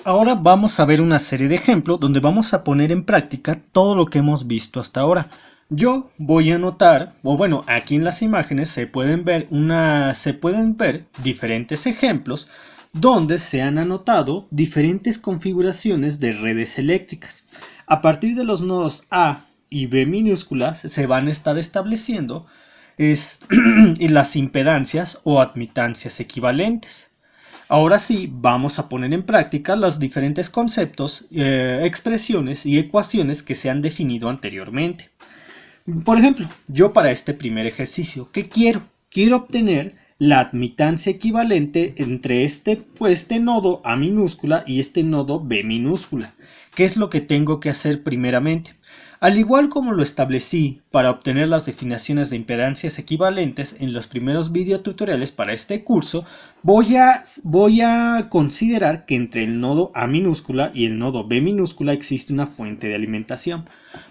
Ahora vamos a ver una serie de ejemplos donde vamos a poner en práctica todo lo que hemos visto hasta ahora. Yo voy a anotar, o bueno, aquí en las imágenes se pueden ver diferentes ejemplos donde se han anotado diferentes configuraciones de redes eléctricas. A partir de los nodos A y B minúsculas se van a estar estableciendo las impedancias o admitancias equivalentes. Ahora sí, vamos a poner en práctica los diferentes conceptos, expresiones y ecuaciones que se han definido anteriormente. Por ejemplo, yo para este primer ejercicio, ¿qué quiero? Quiero obtener la admitancia equivalente entre este nodo A minúscula y este nodo B minúscula. ¿Qué es lo que tengo que hacer primeramente? Al igual como lo establecí para obtener las definiciones de impedancias equivalentes en los primeros videotutoriales para este curso, voy a considerar que entre el nodo A minúscula y el nodo B minúscula existe una fuente de alimentación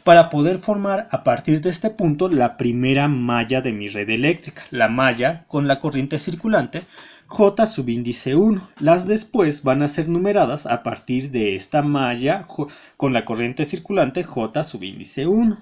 para poder formar a partir de este punto la primera malla de mi red eléctrica, la malla con la corriente circulante J subíndice 1. Las después van a ser numeradas a partir de esta malla con la corriente circulante J subíndice 1.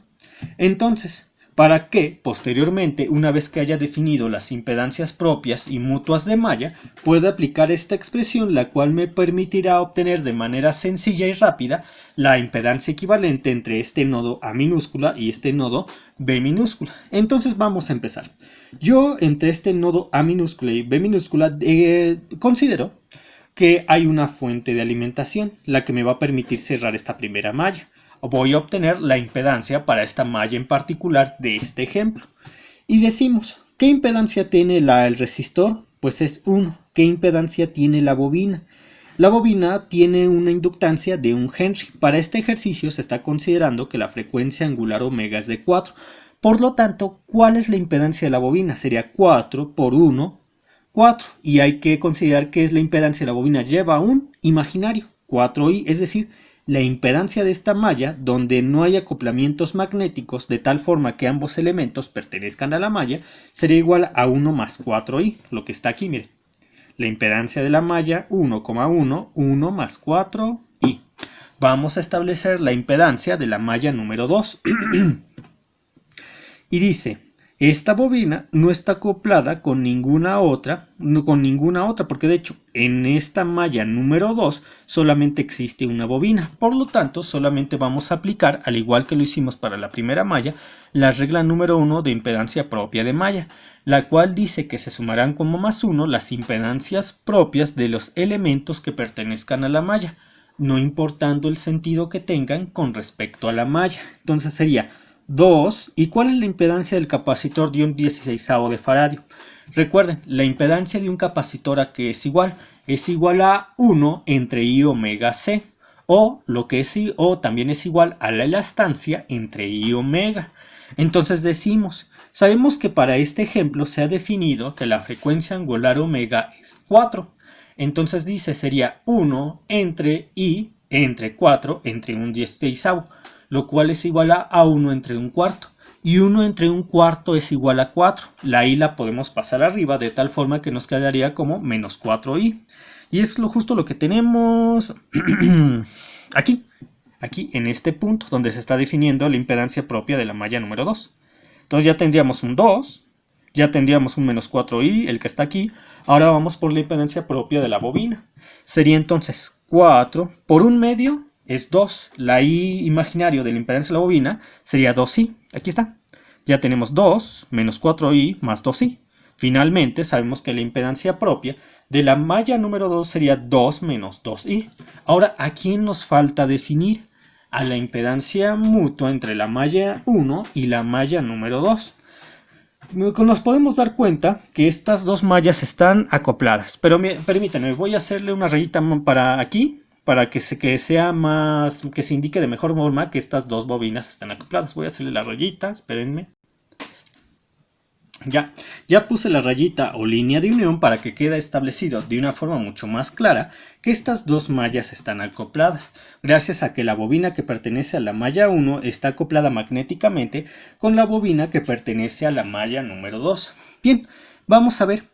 Entonces, para que posteriormente, una vez que haya definido las impedancias propias y mutuas de malla, pueda aplicar esta expresión, la cual me permitirá obtener de manera sencilla y rápida la impedancia equivalente entre este nodo A minúscula y este nodo B minúscula. Entonces vamos a empezar. Yo entre este nodo A minúscula y B minúscula considero que hay una fuente de alimentación, la que me va a permitir cerrar esta primera malla. Voy a obtener la impedancia para esta malla en particular de este ejemplo. Y decimos, ¿qué impedancia tiene el resistor? Pues es 1. ¿Qué impedancia tiene la bobina? La bobina tiene una inductancia de 1 Henry. Para este ejercicio se está considerando que la frecuencia angular omega es de 4. Por lo tanto, ¿cuál es la impedancia de la bobina? Sería 4 por 1, 4. Y hay que considerar que es la impedancia de la bobina. Lleva un imaginario, 4i, es decir, la impedancia de esta malla, donde no hay acoplamientos magnéticos de tal forma que ambos elementos pertenezcan a la malla, sería igual a 1 más 4i, lo que está aquí, miren. La impedancia de la malla 1,1, 1 más 4i. Vamos a establecer la impedancia de la malla número 2. Y dice, esta bobina no está acoplada con ninguna otra, porque de hecho en esta malla número 2 solamente existe una bobina. Por lo tanto, solamente vamos a aplicar, al igual que lo hicimos para la primera malla, la regla número 1 de impedancia propia de malla, la cual dice que se sumarán como más 1 las impedancias propias de los elementos que pertenezcan a la malla, no importando el sentido que tengan con respecto a la malla. Entonces sería 2. ¿Y cuál es la impedancia del capacitor de un 16avo de faradio? Recuerden, la impedancia de un capacitor ¿a qué es igual? Es igual a 1 entre I omega C, o también es igual a la elastancia entre I omega. Entonces decimos, sabemos que para este ejemplo se ha definido que la frecuencia angular omega es 4. Entonces sería 1 entre I entre 4 entre un 16avo. Lo cual es igual a 1 entre un cuarto. Y 1 entre un cuarto es igual a 4. La i la podemos pasar arriba de tal forma que nos quedaría como menos 4i. Y es justo lo que tenemos aquí en este punto, donde se está definiendo la impedancia propia de la malla número 2. Entonces ya tendríamos un 2, ya tendríamos un menos 4i, el que está aquí. Ahora vamos por la impedancia propia de la bobina. Sería entonces 4 por 1 medio. Es 2. La i imaginario de la impedancia de la bobina sería 2i. Aquí está. Ya tenemos 2 menos 4i más 2i. Finalmente sabemos que la impedancia propia de la malla número 2 sería 2 menos 2i. Ahora, ¿a quién nos falta definir? A la impedancia mutua entre la malla 1 y la malla número 2. Nos podemos dar cuenta que estas dos mallas están acopladas. Pero permítanme, voy a hacerle una rayita para aquí, para que se indique de mejor forma que estas dos bobinas están acopladas. Voy a hacerle la rayita, espérenme. Ya puse la rayita o línea de unión para que quede establecido de una forma mucho más clara que estas dos mallas están acopladas, gracias a que la bobina que pertenece a la malla 1 está acoplada magnéticamente con la bobina que pertenece a la malla número 2. Bien, vamos a ver.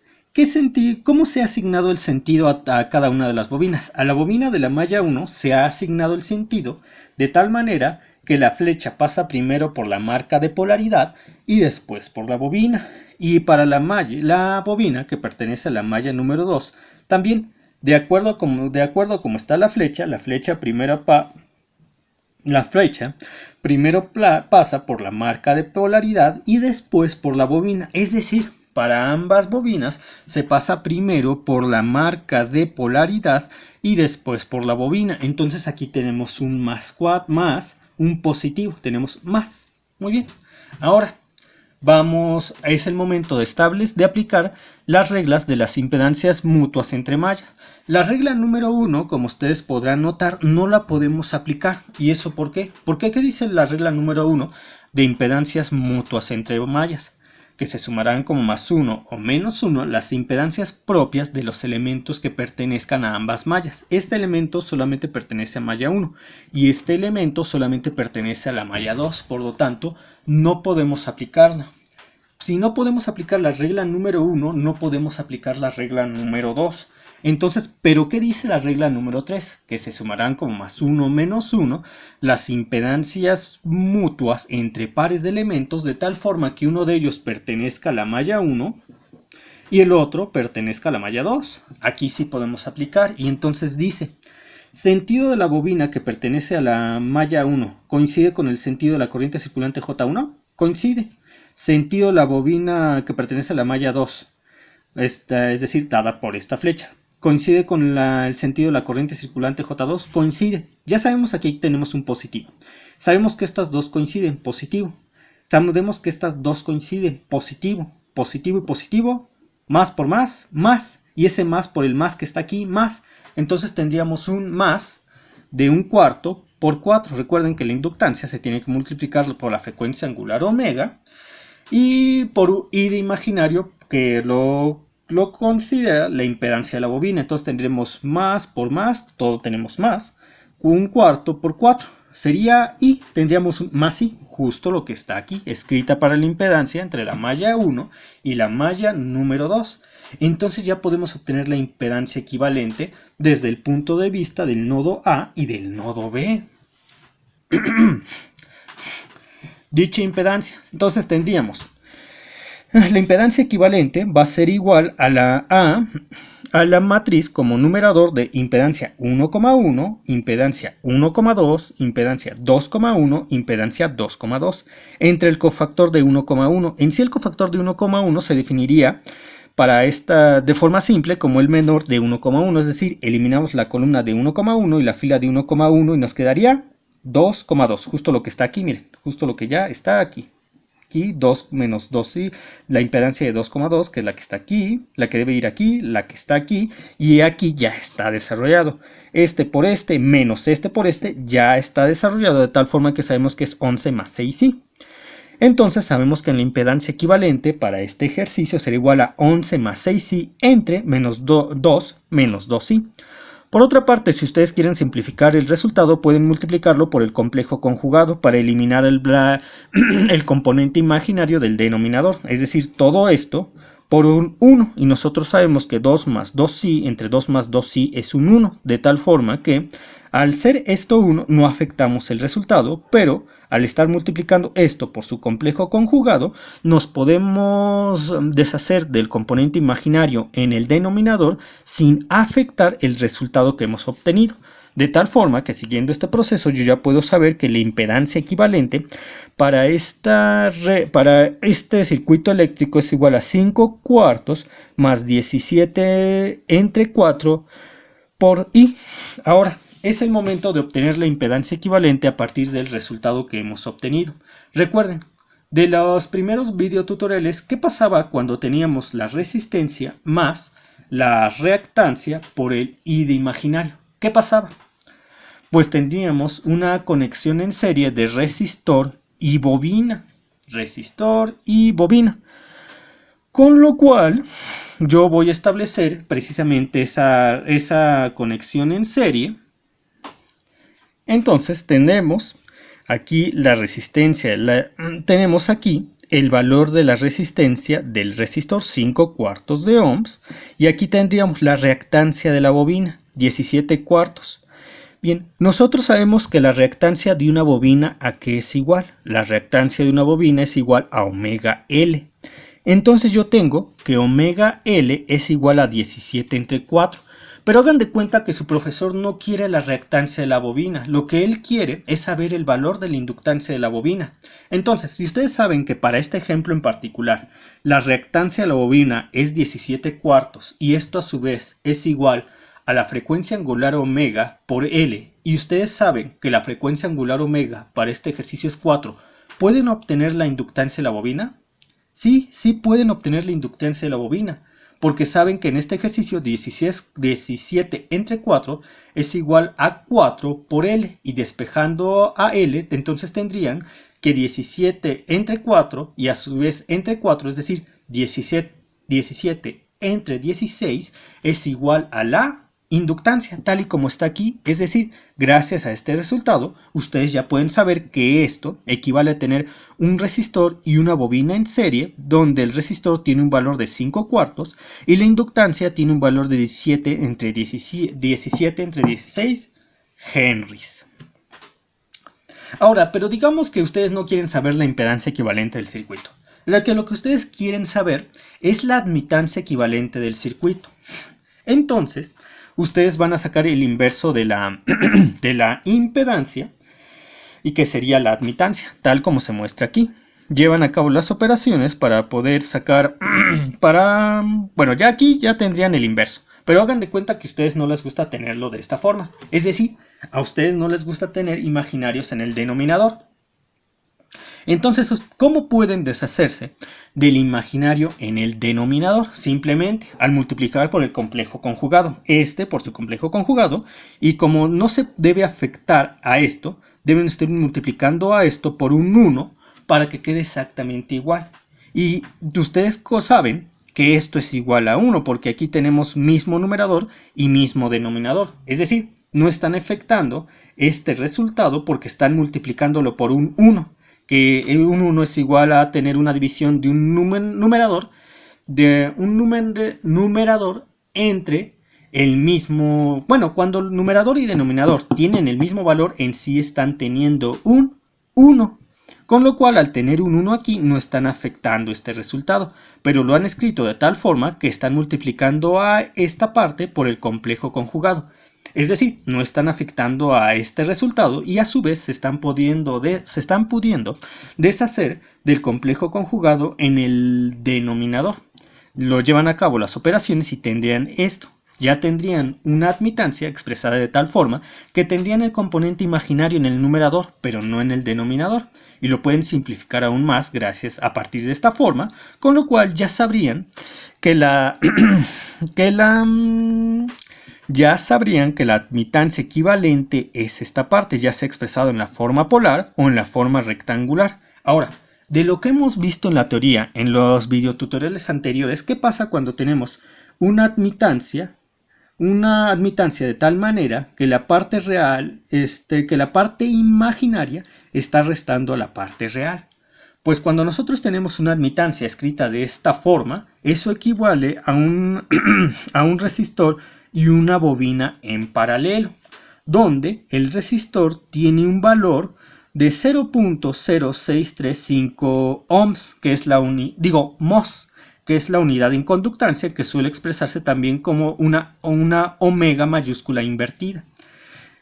¿Cómo se ha asignado el sentido a cada una de las bobinas? A la bobina de la malla 1 se ha asignado el sentido de tal manera que la flecha pasa primero por la marca de polaridad y después por la bobina. Y para la bobina que pertenece a la malla número 2, también, de acuerdo a cómo está la flecha primero pasa por la marca de polaridad y después por la bobina. Es decir, para ambas bobinas se pasa primero por la marca de polaridad y después por la bobina. Entonces aquí tenemos un más un positivo. Tenemos más. Muy bien. Ahora es el momento de aplicar las reglas de las impedancias mutuas entre mallas. La regla número 1, como ustedes podrán notar, no la podemos aplicar. ¿Y eso por qué? Porque ¿qué dice la regla número 1 de impedancias mutuas entre mallas? Que se sumarán como más 1 o menos 1 las impedancias propias de los elementos que pertenezcan a ambas mallas. Este elemento solamente pertenece a malla 1 y este elemento solamente pertenece a la malla 2, por lo tanto no podemos aplicarla. Si no podemos aplicar la regla número 1, no podemos aplicar la regla número 2. Entonces, ¿pero qué dice la regla número 3? Que se sumarán como más 1 o menos 1 las impedancias mutuas entre pares de elementos de tal forma que uno de ellos pertenezca a la malla 1 y el otro pertenezca a la malla 2. Aquí sí podemos aplicar y entonces dice: sentido de la bobina que pertenece a la malla 1 coincide con el sentido de la corriente circulante J1. Coincide. Sentido de la bobina que pertenece a la malla 2, es decir, dada por esta flecha, coincide con el sentido de la corriente circulante J2. Coincide. Ya sabemos que aquí tenemos un positivo. Sabemos que estas dos coinciden, positivo. Sabemos que estas dos coinciden, positivo, positivo y positivo, más por más, más. Y ese más por el más que está aquí, más. Entonces tendríamos un más de 1/4 por 4. Recuerden que la inductancia se tiene que multiplicar por la frecuencia angular omega y por I de imaginario que lo considera la impedancia de la bobina. Entonces tendremos más por más, todo tenemos más, 1/4 por 4 sería I, tendríamos un más I, justo lo que está aquí, escrita para la impedancia entre la malla 1 y la malla número 2. Entonces ya podemos obtener la impedancia equivalente desde el punto de vista del nodo A y del nodo B. Dicha impedancia, entonces tendríamos la impedancia equivalente va a ser igual a la matriz como numerador de impedancia 1,1, impedancia 1,2, impedancia 2,1, impedancia 2,2 entre el cofactor de 1,1. En sí el cofactor de 1,1 se definiría para esta de forma simple como el menor de 1,1, es decir, eliminamos la columna de 1,1 y la fila de 1,1 y nos quedaría 2,2, justo lo que está aquí, miren, justo lo que ya está aquí. Aquí 2 menos 2, ¿sí? La impedancia de 2,2, que es la que está aquí, la que debe ir aquí, la que está aquí, y aquí ya está desarrollado. Este por este menos este por este ya está desarrollado de tal forma que sabemos que es 11 más 6i. Entonces sabemos que la impedancia equivalente para este ejercicio será igual a 11 más 6i entre menos 2 menos 2i. Por otra parte, si ustedes quieren simplificar el resultado, pueden multiplicarlo por el complejo conjugado para eliminar el componente imaginario del denominador. Es decir, todo esto por un 1. Y nosotros sabemos que 2 más 2i entre 2 más 2i es un 1. De tal forma que al ser esto 1 no afectamos el resultado, pero al estar multiplicando esto por su complejo conjugado, nos podemos deshacer del componente imaginario en el denominador sin afectar el resultado que hemos obtenido. De tal forma que siguiendo este proceso yo ya puedo saber que la impedancia equivalente para este circuito eléctrico es igual a 5/4 más 17 entre 4 por I. Ahora, es el momento de obtener la impedancia equivalente a partir del resultado que hemos obtenido. Recuerden, de los primeros videotutoriales, ¿qué pasaba cuando teníamos la resistencia más la reactancia por el I de imaginario? ¿Qué pasaba? Pues tendríamos una conexión en serie de resistor y bobina. Resistor y bobina. Con lo cual yo voy a establecer precisamente esa conexión en serie. Entonces tenemos aquí la resistencia, tenemos aquí el valor de la resistencia del resistor 5 cuartos de ohms y aquí tendríamos la reactancia de la bobina 17 cuartos. Bien, nosotros sabemos que la reactancia de una bobina ¿a qué es igual? La reactancia de una bobina es igual a omega L. Entonces yo tengo que omega L es igual a 17 entre 4. Pero hagan de cuenta que su profesor no quiere la reactancia de la bobina. Lo que él quiere es saber el valor de la inductancia de la bobina. Entonces, si ustedes saben que para este ejemplo en particular, la reactancia de la bobina es 17 cuartos y esto a su vez es igual a la frecuencia angular omega por L, y ustedes saben que la frecuencia angular omega para este ejercicio es 4, ¿pueden obtener la inductancia de la bobina? Sí, sí pueden obtener la inductancia de la bobina, porque saben que en este ejercicio 17 entre 4 es igual a 4 por L, y despejando a L, entonces tendrían que 17 entre 4 y a su vez entre 4, es decir, 17 entre 16 es igual a la inductancia, tal y como está aquí. Es decir, gracias a este resultado, ustedes ya pueden saber que esto equivale a tener un resistor y una bobina en serie, donde el resistor tiene un valor de 5 cuartos y la inductancia tiene un valor de 17 entre 16 henries. Ahora, pero digamos que ustedes no quieren saber la impedancia equivalente del circuito. Lo que ustedes quieren saber es la admitancia equivalente del circuito. Entonces, ustedes van a sacar el inverso de la impedancia, y que sería la admitancia, tal como se muestra aquí. Llevan a cabo las operaciones para poder sacar, bueno, ya aquí ya tendrían el inverso, pero hagan de cuenta que a ustedes no les gusta tenerlo de esta forma. Es decir, a ustedes no les gusta tener imaginarios en el denominador. Entonces, ¿cómo pueden deshacerse del imaginario en el denominador? Simplemente al multiplicar por el complejo conjugado, por su complejo conjugado, y como no se debe afectar a esto, deben estar multiplicando a esto por un 1 para que quede exactamente igual. Y ustedes saben que esto es igual a 1 porque aquí tenemos mismo numerador y mismo denominador. Es decir, no están afectando este resultado porque están multiplicándolo por un 1. Que un 1 es igual a tener una división de un numerador entre el mismo, bueno, cuando el numerador y denominador tienen el mismo valor, en sí están teniendo un 1, con lo cual al tener un 1 aquí no están afectando este resultado, pero lo han escrito de tal forma que están multiplicando a esta parte por el complejo conjugado. Es decir, no están afectando a este resultado y a su vez se están pudiendo deshacer del complejo conjugado en el denominador. Lo llevan a cabo las operaciones y tendrían esto. Ya tendrían una admitancia expresada de tal forma que tendrían el componente imaginario en el numerador, pero no en el denominador. Y lo pueden simplificar aún más gracias a partir de esta forma, con lo cual ya sabrían que la admitancia equivalente es esta parte, ya sea expresado en la forma polar o en la forma rectangular. Ahora, de lo que hemos visto en la teoría, en los videotutoriales anteriores, ¿qué pasa cuando tenemos una admitancia de tal manera que la parte real, que la parte imaginaria está restando a la parte real? Pues cuando nosotros tenemos una admitancia escrita de esta forma, eso equivale a un resistor y una bobina en paralelo, donde el resistor tiene un valor de 0.0635 ohms, que es mos, que es la unidad en conductancia, que suele expresarse también como una omega mayúscula invertida.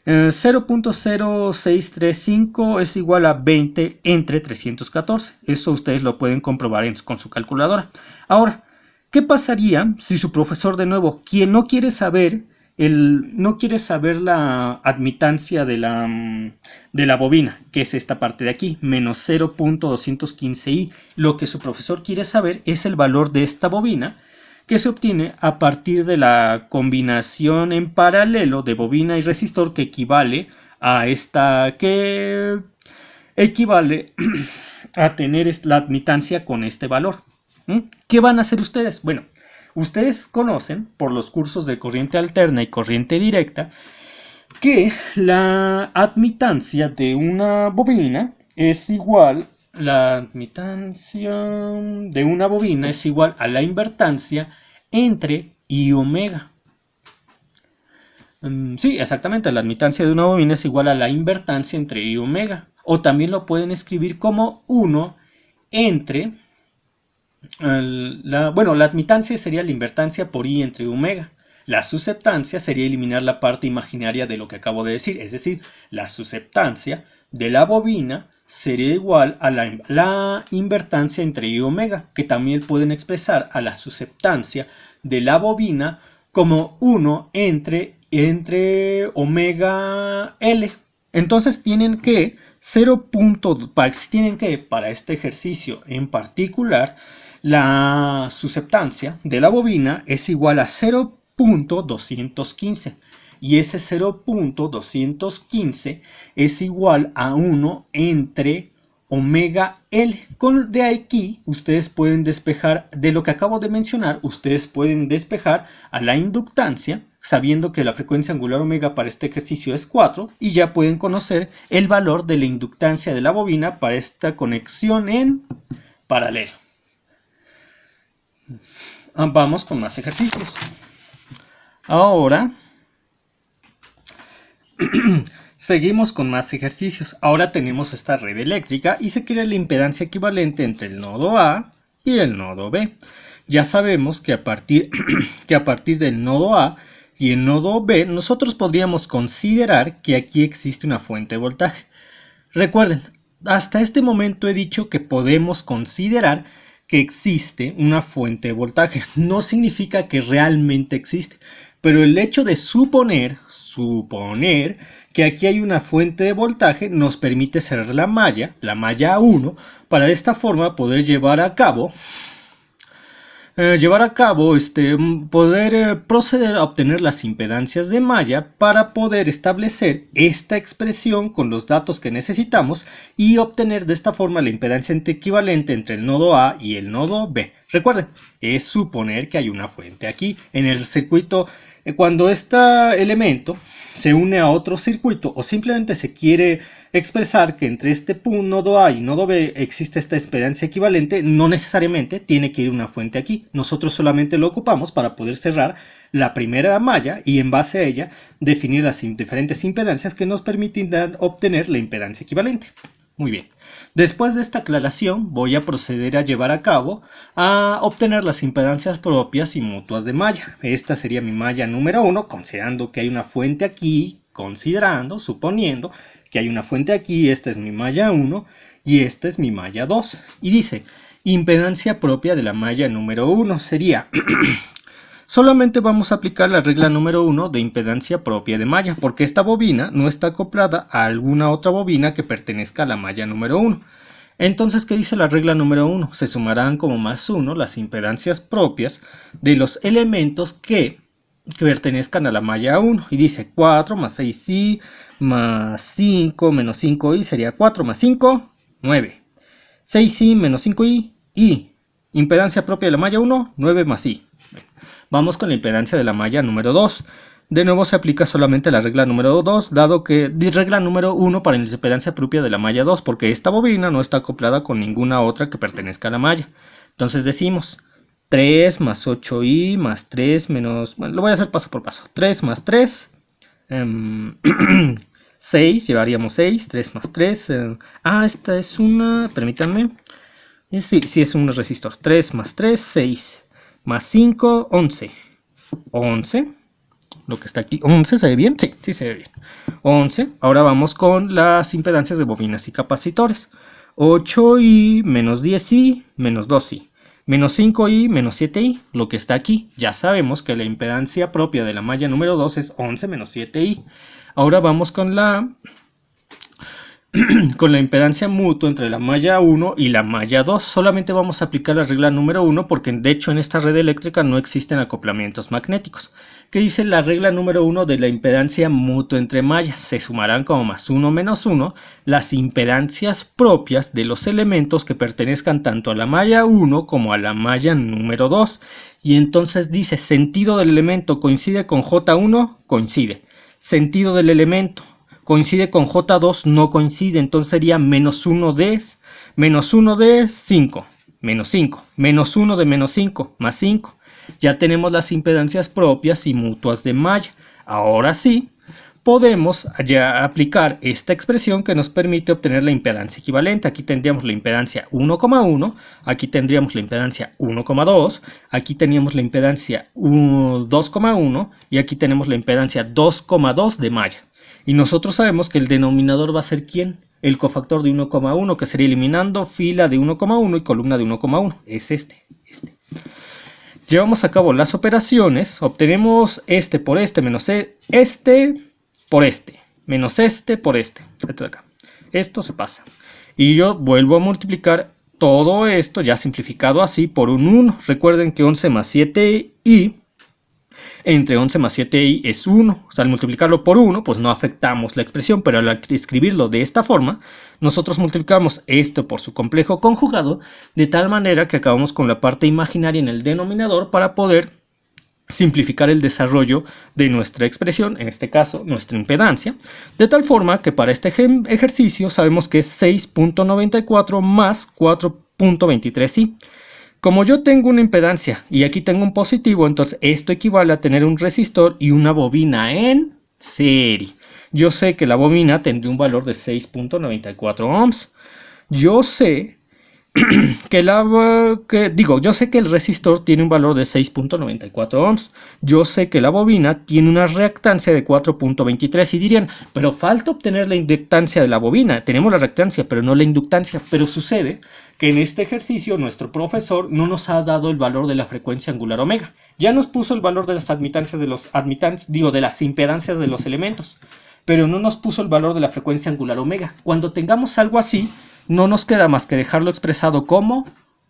0.0635 es igual a 20 entre 314. Eso ustedes lo pueden comprobar con su calculadora. Ahora, ¿qué pasaría si su profesor, de nuevo, quien no quiere saber la admitancia de la bobina, que es esta parte de aquí, menos 0.215i, lo que su profesor quiere saber es el valor de esta bobina, que se obtiene a partir de la combinación en paralelo de bobina y resistor, que equivale a tener la admitancia con este valor. ¿Qué van a hacer ustedes? Bueno, ustedes conocen por los cursos de corriente alterna y corriente directa que la admitancia de una bobina es igual La admitancia de una bobina es igual a la invertancia entre I omega. Sí, exactamente, la admitancia de una bobina es igual a la invertancia entre I omega. O también lo pueden escribir como 1 entre... bueno, la admitancia sería la invertancia por I entre omega. La susceptancia sería eliminar la parte imaginaria de lo que acabo de decir, es decir, la susceptancia de la bobina sería igual a la invertancia entre I omega, que también pueden expresar a la susceptancia de la bobina como 1 entre omega L. Entonces tienen que para este ejercicio en particular, la susceptancia de la bobina es igual a 0.215 y ese 0.215 es igual a 1 entre omega L. De aquí ustedes pueden despejar, de lo que acabo de mencionar, ustedes pueden despejar a la inductancia, sabiendo que la frecuencia angular omega para este ejercicio es 4, y ya pueden conocer el valor de la inductancia de la bobina para esta conexión en paralelo. Vamos con más ejercicios. Ahora seguimos con más ejercicios. Ahora tenemos esta red eléctrica y se quiere la impedancia equivalente entre el nodo A y el nodo B. Ya sabemos que a partir del nodo A y el nodo B, nosotros podríamos considerar que aquí existe una fuente de voltaje. Recuerden, hasta este momento he dicho que podemos considerar que existe una fuente de voltaje. No significa que realmente existe, pero el hecho de suponer que aquí hay una fuente de voltaje nos permite cerrar la malla 1, para de esta forma poder llevar a cabo proceder a obtener las impedancias de malla para poder establecer esta expresión con los datos que necesitamos y obtener de esta forma la impedancia equivalente entre el nodo A y el nodo B. Recuerden, es suponer que hay una fuente aquí en el circuito. Cuando este elemento se une a otro circuito o simplemente se quiere expresar que entre este nodo A y nodo B existe esta impedancia equivalente, no necesariamente tiene que ir una fuente aquí. Nosotros solamente lo ocupamos para poder cerrar la primera malla y en base a ella definir las diferentes impedancias que nos permitirán obtener la impedancia equivalente. Muy bien. Después de esta aclaración voy a proceder a llevar a cabo a obtener las impedancias propias y mutuas de malla. Esta sería mi malla número 1, considerando que hay una fuente aquí, suponiendo que hay una fuente aquí. Esta es mi malla 1 y esta es mi malla 2. Y dice, impedancia propia de la malla número 1 sería... Solamente vamos a aplicar la regla número 1 de impedancia propia de malla, porque esta bobina no está acoplada a alguna otra bobina que pertenezca a la malla número 1. Entonces, ¿qué dice la regla número 1? Se sumarán como más 1 las impedancias propias de los elementos que pertenezcan a la malla 1. Y dice 4 más 6i más 5 menos 5i sería 4 más 5, 9. 6i menos 5i, y impedancia propia de la malla 1, 9 más i. Vamos con la impedancia de la malla número 2. De nuevo se aplica solamente la regla número 2, dado que regla número 1 para la impedancia propia de la malla 2, porque esta bobina no está acoplada con ninguna otra que pertenezca a la malla. Entonces decimos 3 más 8i más 3 menos... Bueno, lo voy a hacer paso por paso. 3 más 3, 6, llevaríamos 6, 3 más 3. Esta es una... Permítanme. Sí, es un resistor. 3 más 3, 6. Más 5, 11. 11. Lo que está aquí. 11, ¿se ve bien? Sí, se ve bien. 11. Ahora vamos con las impedancias de bobinas y capacitores. 8i menos 10i menos 2i. Menos 5i menos 7i. Lo que está aquí. Ya sabemos que la impedancia propia de la malla número 2 es 11 menos 7i. Ahora vamos con la impedancia mutua entre la malla 1 y la malla 2. Solamente vamos a aplicar la regla número 1 porque de hecho en esta red eléctrica no existen acoplamientos magnéticos. ¿Qué dice la regla número 1 de la impedancia mutua entre mallas? Se sumarán como más 1 menos 1 las impedancias propias de los elementos que pertenezcan tanto a la malla 1 como a la malla número 2. Y entonces dice, sentido del elemento coincide con J1, coincide. Sentido del elemento coincide con J2, no coincide, entonces sería menos 1 de 5, menos 5, menos 1 de menos 5, más 5. Ya tenemos las impedancias propias y mutuas de malla. Ahora sí, podemos ya aplicar esta expresión que nos permite obtener la impedancia equivalente. Aquí tendríamos la impedancia 1,1, aquí tendríamos la impedancia 1,2, aquí teníamos la impedancia 2,1 y aquí tenemos la impedancia 2,2 de malla. Y nosotros sabemos que el denominador va a ser ¿quién? El cofactor de 1,1, que sería eliminando fila de 1,1 y columna de 1,1. Es este. Llevamos a cabo las operaciones, obtenemos este por este menos este por este, menos este por este. Esto de acá. Esto se pasa. Y yo vuelvo a multiplicar todo esto, ya simplificado así, por un 1. Recuerden que 11 más 7i, entre 11 más 7i es 1. O sea, al multiplicarlo por 1, pues no afectamos la expresión, pero al escribirlo de esta forma, nosotros multiplicamos esto por su complejo conjugado, de tal manera que acabamos con la parte imaginaria en el denominador para poder simplificar el desarrollo de nuestra expresión, en este caso nuestra impedancia, de tal forma que para este ejercicio sabemos que es 6.94 más 4.23i. Como yo tengo una impedancia y aquí tengo un positivo, entonces esto equivale a tener un resistor y una bobina en serie. Yo sé que la bobina tendría un valor de 6.94 ohms. Yo sé yo sé que el resistor tiene un valor de 6.94 ohms. Yo sé que la bobina tiene una reactancia de 4.23 y dirían, pero falta obtener la inductancia de la bobina. Tenemos la reactancia, pero no la inductancia. Pero sucede que en este ejercicio nuestro profesor no nos ha dado el valor de la frecuencia angular omega. Ya nos puso el valor de las admitancias de las impedancias de los elementos, pero no nos puso el valor de la frecuencia angular omega. Cuando tengamos algo así, no nos queda más que dejarlo expresado como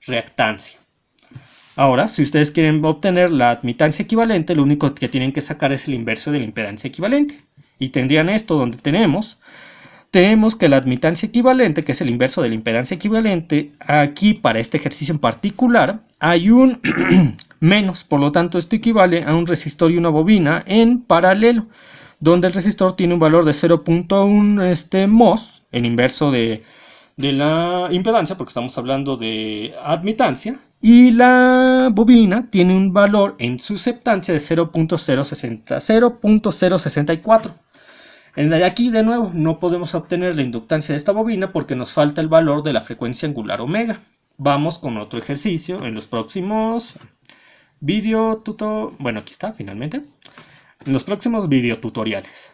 reactancia. Ahora, si ustedes quieren obtener la admitancia equivalente, lo único que tienen que sacar es el inverso de la impedancia equivalente. Y tendrían esto donde tenemos que la admitancia equivalente, que es el inverso de la impedancia equivalente, aquí para este ejercicio en particular, hay un menos. Por lo tanto, esto equivale a un resistor y una bobina en paralelo, donde el resistor tiene un valor de 0.1 mos, el inverso de la impedancia, porque estamos hablando de admitancia, y la bobina tiene un valor en susceptancia de 0.064. Aquí de nuevo no podemos obtener la inductancia de esta bobina porque nos falta el valor de la frecuencia angular omega. Vamos con otro ejercicio en los próximos aquí está finalmente, en los próximos videotutoriales.